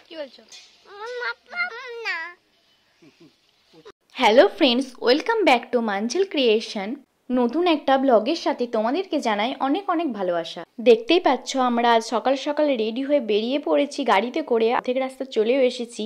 কি বলছো? Hello friends, welcome back to Manchal creation. নতুন একটা ব্লগের সাথে তোমাদেরকে জানাই অনেক অনেক ভালোবাসা। দেখতেই পাচ্ছ আমরা আজ সকাল সকাল রেডি হয়ে বেরিয়ে পড়েছি গাড়িতে করে, অর্ধেক রাস্তা চলেও এসেছি।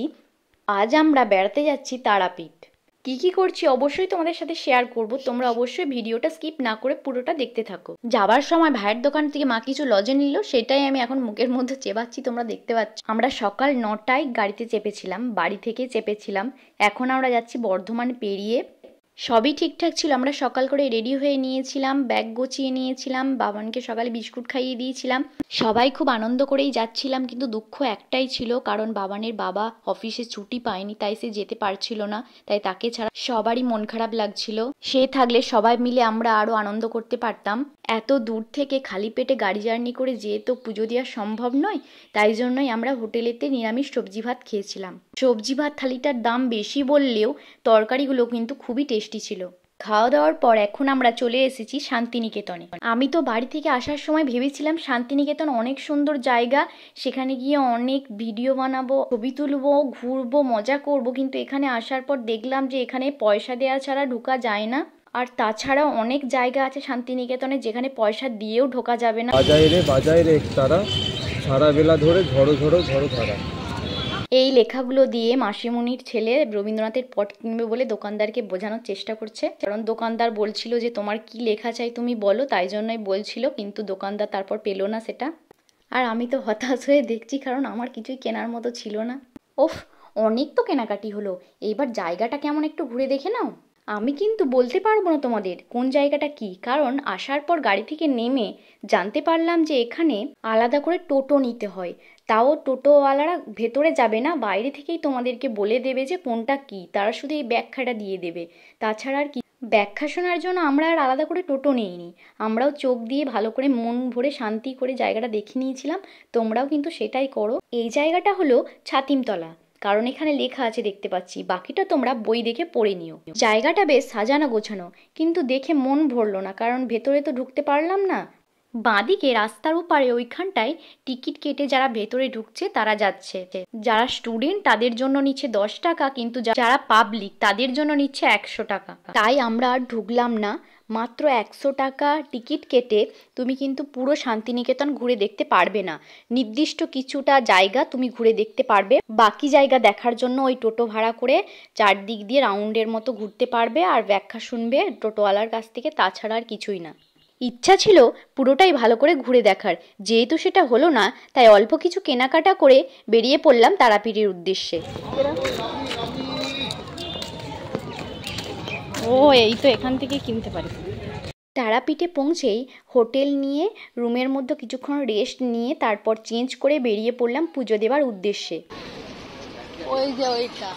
আজ আমরা বেড়াতে যাচ্ছি তারাপীঠ। কি করছি অবশ্যই তোমাদের সাথে শেয়ার করব, তোমরা অবশ্যই ভিডিওটা স্কিপ না করে পুরোটা দেখতে থাকো। যাবার সময় ভাইয়ের দোকান থেকে মা কিছু লজেন নিল, সেটাই আমি এখন মুখের মধ্যে চেবাচ্ছি, তোমরা দেখতে পাচ্ছ। আমরা সকাল 9টায় গাড়িতে চেপেছিলাম, বাড়ি থেকে চেপেছিলাম। এখন আমরা যাচ্ছি বর্ধমান পেরিয়ে। সবই ঠিকঠাক ছিল, আমরা সকাল করে রেডি হয়ে নিয়েছিলাম, ব্যাগ গুছিয়ে নিয়েছিলাম, বাবানকে সকালে বিস্কুট খাইয়ে দিয়েছিলাম। সবাই খুব আনন্দ করেই যাচ্ছিলাম, কিন্তু দুঃখ একটাই ছিল, কারণ বাবানের বাবা অফিসে ছুটি পায়নি, তাই সে যেতে পারছিল না। তাই তাকে ছাড়া সবারই মন খারাপ লাগছিল। সে থাকলে সবাই মিলে আমরা আরো আনন্দ করতে পারতাম। এত দূর থেকে খালি পেটে গাড়ি জার্নি করে যেয়ে তো পুজো দেওয়া সম্ভব নয়, তাই জন্যই আমরা হোটেলেতে নিরামিষ সবজি ভাত খেয়েছিলাম। সবজি ভাত থালিটার দাম বেশি বললেও তরকারিগুলো কিন্তু খুবই টেস্টি ছিল। খাওয়া দাওয়ার পর এখন আমরা চলে এসেছি শান্তিনিকেতনে। আমি তো বাড়ি থেকে আসার সময় ভেবেছিলাম শান্তিনিকেতন অনেক সুন্দর জায়গা, সেখানে গিয়ে অনেক ভিডিও বানাবো, ছবি তুলবো, ঘুরবো, মজা করব, কিন্তু এখানে আসার পর দেখলাম যে এখানে পয়সা দেওয়া ছাড়া ঢোকা যায় না। আর তাছাড়াও অনেক জায়গা আছে শান্তিনিকেতনে যেখানে পয়সা দিয়েও ঢোকা যাবে না। বাজায় রে তারা সারা বেলা ধরে ঝড়ো ঝড়ো ঝড়ো ধারা। এই লেখাগুলো দিয়ে মাসিমণির ছেলে রবীন্দ্রনাথের পট কিনবে বলে দোকানদারকে বোঝানোর চেষ্টা করছে, কারণ দোকানদার বলছিল যে তোমার কি লেখা চাই তুমি বলো, তাই জন্যই বলছিল, কিন্তু দোকানদার তারপর পেলো না সেটা। আর আমি তো হতাশ হয়ে দেখছি, কারণ আমার কিছুই কেনার মতো ছিল না। ওফ, অনেক তো কেনাকাটি হলো, এইবার জায়গাটা কেমন একটু ঘুরে দেখে নাও। আমি কিন্তু বলতে পারবো না তোমাদের কোন জায়গাটা কি, কারণ আসার পর গাড়ি থেকে নেমে জানতে পারলাম যে এখানে আলাদা করে টোটো নিতে হয়। তাও টোটোওয়ালারা ভেতরে যাবে না, বাইরে থেকেই তোমাদেরকে বলে দেবে যে কোনটা কি, তারা শুধু এই ব্যাখ্যাটা দিয়ে দেবে, তাছাড়া আর কি। ব্যাখ্যা শোনার জন্য আমরা আর আলাদা করে টোটো নিইনি, আমরাও চোখ দিয়ে ভালো করে মন ভরে শান্তি করে জায়গাটা দেখে নিয়েছিলাম। তোমরাও কিন্তু সেটাই করো। এই জায়গাটা হলো ছাতিমতলা, কারণ এখানে লেখা আছে দেখতে পাচ্ছি, বাকিটা তোমরা বই দেখে পড়ে নিও। জায়গাটা বেশ সাজানো গোছানো, কিন্তু দেখে মন ভরলো না, কারণ ভেতরে তো ঢুকতে পারলাম না। বাঁদিকে রাস্তার ওপারে ওইখানটায় টিকিট কেটে যারা ভেতরে ঢুকছে তারা যাচ্ছে। যারা স্টুডেন্ট তাদের জন্য নিচ্ছে 10 টাকা, কিন্তু যারা পাবলিক তাদের জন্য নিচ্ছে 100 টাকা। তাই আমরা আর ঢুকলাম না। মাত্র 100 টাকা টিকিট কেটে তুমি কিন্তু পুরো শান্তিনিকেতন ঘুরে দেখতে পারবে না, নির্দিষ্ট কিছুটা জায়গা তুমি ঘুরে দেখতে পারবে। বাকি জায়গা দেখার জন্য ওই টোটো ভাড়া করে চারদিক দিয়ে রাউন্ডের মতো ঘুরতে পারবে আর ব্যাখ্যা শুনবে টোটোওয়ালার কাছ থেকে, তাছাড়া আর কিছুই না। ইচ্ছা ছিল পুরোটাই ভালো করে ঘুরে দেখার, যেহেতু সেটা হলো না, তাই অল্প কিছু কেনাকাটা করে বেরিয়ে পড়লাম তারাপীঠের উদ্দেশ্যে। ও, এই তো এখান থেকে কিনতে পারি। তারাপীঠে পৌঁছেই হোটেল নিয়ে রুমের মধ্যে কিছুক্ষণ রেস্ট নিয়ে তারপর চেঞ্জ করে বেরিয়ে পড়লাম পুজো দেওয়ার উদ্দেশ্যে। ওই যে ওইটা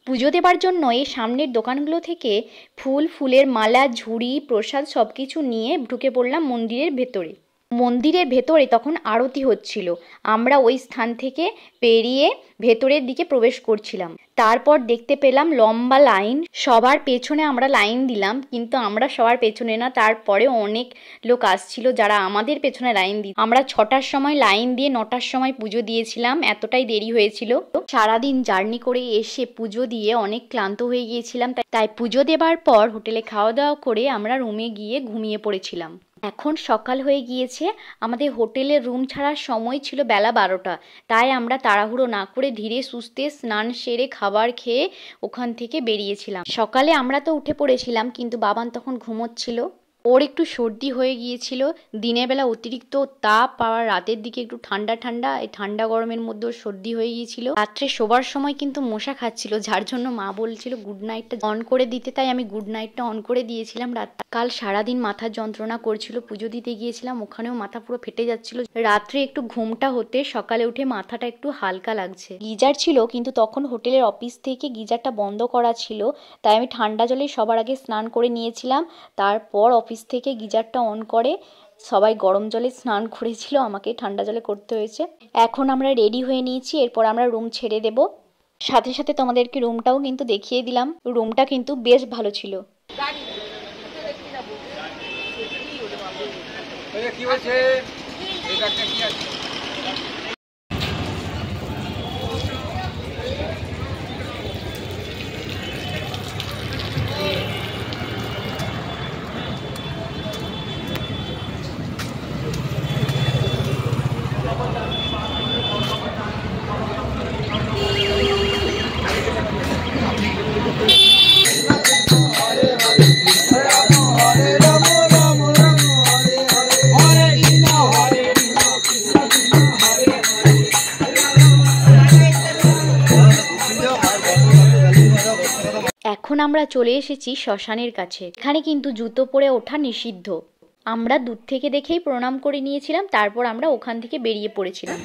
পুজো দেবার জন্য এই সামনের দোকানগুলো থেকে ফুলের মালা, ঝুড়ি, প্রসাদ সবকিছু নিয়ে ঢুকে পড়লাম মন্দিরের ভেতরে। মন্দিরের ভেতরে তখন আরতি হচ্ছিল, আমরা ওই স্থান থেকে পেরিয়ে ভেতরের দিকে প্রবেশ করছিলাম। তারপর দেখতে পেলাম লম্বা লাইন, সবার পেছনে আমরা লাইন দিলাম, কিন্তু আমরা সবার পেছনে না, তারপরে অনেক লোক আসছিল যারা আমাদের পেছনে লাইন দিই। আমরা 6টার সময় লাইন দিয়ে 9টার সময় পুজো দিয়েছিলাম, এতটাই দেরি হয়েছিল। সারাদিন জার্নি করে এসে পুজো দিয়ে অনেক ক্লান্ত হয়ে গিয়েছিলাম, তাই পুজো দেবার পর হোটেলে খাওয়া দাওয়া করে আমরা রুমে গিয়ে ঘুমিয়ে পড়েছিলাম। এখন সকাল হয়ে গিয়েছে, আমাদের হোটেলের রুম ছাড়ার সময় ছিল বেলা 12টা, তাই আমরা তাড়াহুড়ো না করে ধীরে সুস্থে স্নান সেরে খাবার খেয়ে ওখান থেকে বেরিয়েছিলাম। সকালে আমরা তো উঠে পড়েছিলাম, কিন্তু বাবান তখন ঘুমোচ্ছিল। ওর একটু সর্দি হয়ে গিয়েছিল, দিনের বেলা অতিরিক্ত তাপ আর রাতের দিকে একটু ঠান্ডা ঠান্ডা, এই ঠান্ডা গরমের মধ্যে ওর সর্দি হয়ে গিয়েছিল। রাত্রে শোবার সময় কিন্তু মশা খাচ্ছিল, যার জন্য মা বলছিল গুড নাইটটা অন করে দিতে, তাই আমি গুড নাইটটা অন করে দিয়েছিলাম। কাল সারাদিন মাথার যন্ত্রণা করছিল, পুজো দিতে গিয়েছিলাম, ওখানেও মাথা পুরো ফেটে যাচ্ছিল। রাত্রে একটু ঘুমটা হতে সকালে উঠে মাথাটা একটু হালকা লাগছে। গিজার ছিল, কিন্তু তখন হোটেলের অফিস থেকে গিজারটা বন্ধ করা ছিল, তাই আমি ঠান্ডা জলে সবার আগে স্নান করে নিয়েছিলাম। তারপর অফিস থেকে গিজারটা অন করে সবাই গরম জলে স্নান করেছিল, আমাকে ঠান্ডা জলে করতে হয়েছে। এখন আমরা রেডি হয়ে নিয়েছি, এরপর আমরা রুম ছেড়ে দেব। সাথে সাথে তোমাদেরকে রুমটাও কিন্তু দেখিয়ে দিলাম, রুমটা কিন্তু বেশ ভালো ছিল। এখন আমরা চলে এসেছি শ্মশানের কাছে। এখানে কিন্তু জুতো পরে ওঠা নিষিদ্ধ। আমরা দূর থেকে দেখেই প্রণাম করে নিয়েছিলাম, তারপর আমরা ওখান থেকে বেরিয়ে পড়েছিলাম।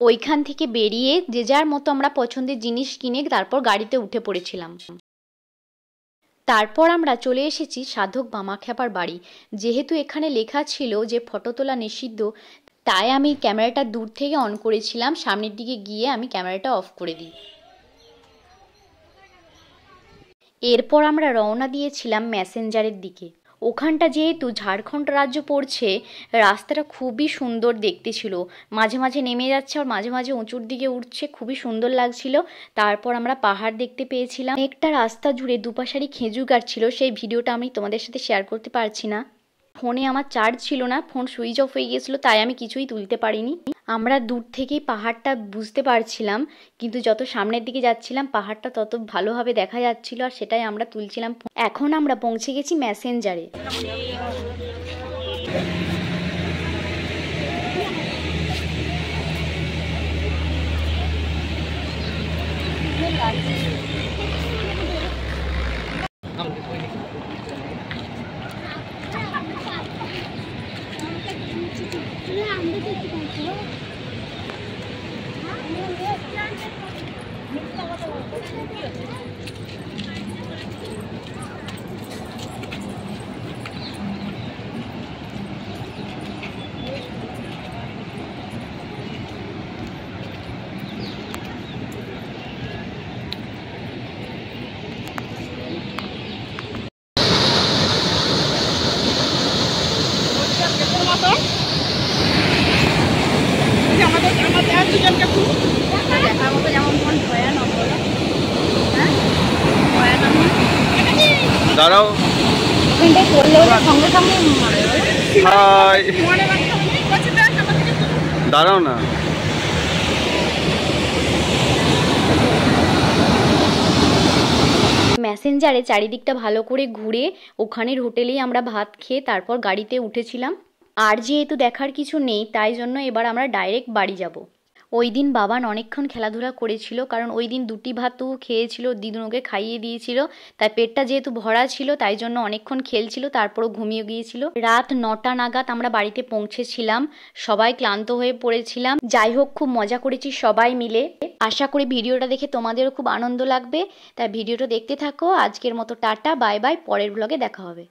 ওইখান থেকে বেরিয়ে যে যার মতো আমরা পছন্দের জিনিস কিনে তারপর গাড়িতে উঠে পড়েছিলাম। তারপর আমরা চলে এসেছি সাধক বামাখ্যাপার বাড়ি। যেহেতু এখানে লেখা ছিল যে ফটো তোলা নিষিদ্ধ, তাই আমি ক্যামেরাটা দূর থেকে অন করেছিলাম, সামনের দিকে গিয়ে আমি ক্যামেরাটা অফ করে দিই। এরপর আমরা রওনা দিয়েছিলাম ম্যাসেঞ্জারের দিকে। ওখানটা যেহেতু ঝাড়খণ্ড রাজ্য পড়ছে, রাস্তাটা খুবই সুন্দর দেখতে ছিল, মাঝে মাঝে নেমে যাচ্ছে আর মাঝে মাঝে উঁচুর দিকে উঠছে, খুবই সুন্দর লাগছিল। তারপর আমরা পাহাড় দেখতে পেয়েছিলাম। একটা রাস্তা জুড়ে দুপাশারি খেজুর গাছ ছিল, সেই ভিডিওটা আমি তোমাদের সাথে শেয়ার করতে পারছি না, ফোনে আমার চার্জ ছিল না, ফোন সুইচ অফ হয়ে গিয়েছিল, তাই আমি কিছুই তুলতে পারিনি। আমরা দূর থেকেই পাহাড়টা বুঝতে পারছিলাম, কিন্তু যত সামনের দিকে যাচ্ছিলাম পাহাড়টা তত ভালোভাবে দেখা যাচ্ছিল, আর সেটাই আমরা তুলছিলাম। এখন আমরা পৌঁছে গেছি ম্যাসেঞ্জারে। দাঁড়াও, দাঁড়াও না। ম্যাসেঞ্জারে চারিদিকটা ভালো করে ঘুরে ওখানের হোটেলেই আমরা ভাত খেয়ে তারপর গাড়িতে উঠেছিলাম। আর যেহেতু দেখার কিছু নেই, তাই জন্য এবার আমরা ডাইরেক্ট বাড়ি যাব। ওই দিন বাবান অনেকক্ষণ খেলাধুলা করেছিল, কারণ ওই দিন 2টি ভাতও খেয়েছিল, দিদুনকে খাইয়ে দিয়েছিল, তাই পেটটা যেহেতু ভরা ছিল তাই জন্য অনেকক্ষণ খেলছিল, তারপরও ঘুমিয়ে গিয়েছিল। রাত 9টা নাগাদ আমরা বাড়িতে পৌঁছেছিলাম, সবাই ক্লান্ত হয়ে পড়েছিলাম। যাই হোক, খুব মজা করেছি সবাই মিলে। আশা করি ভিডিওটা দেখে তোমাদেরও খুব আনন্দ লাগবে, তাই ভিডিওটা দেখতে থাকো। আজকের মতো টাটা, বাই বাই, পরের ব্লগে দেখা হবে।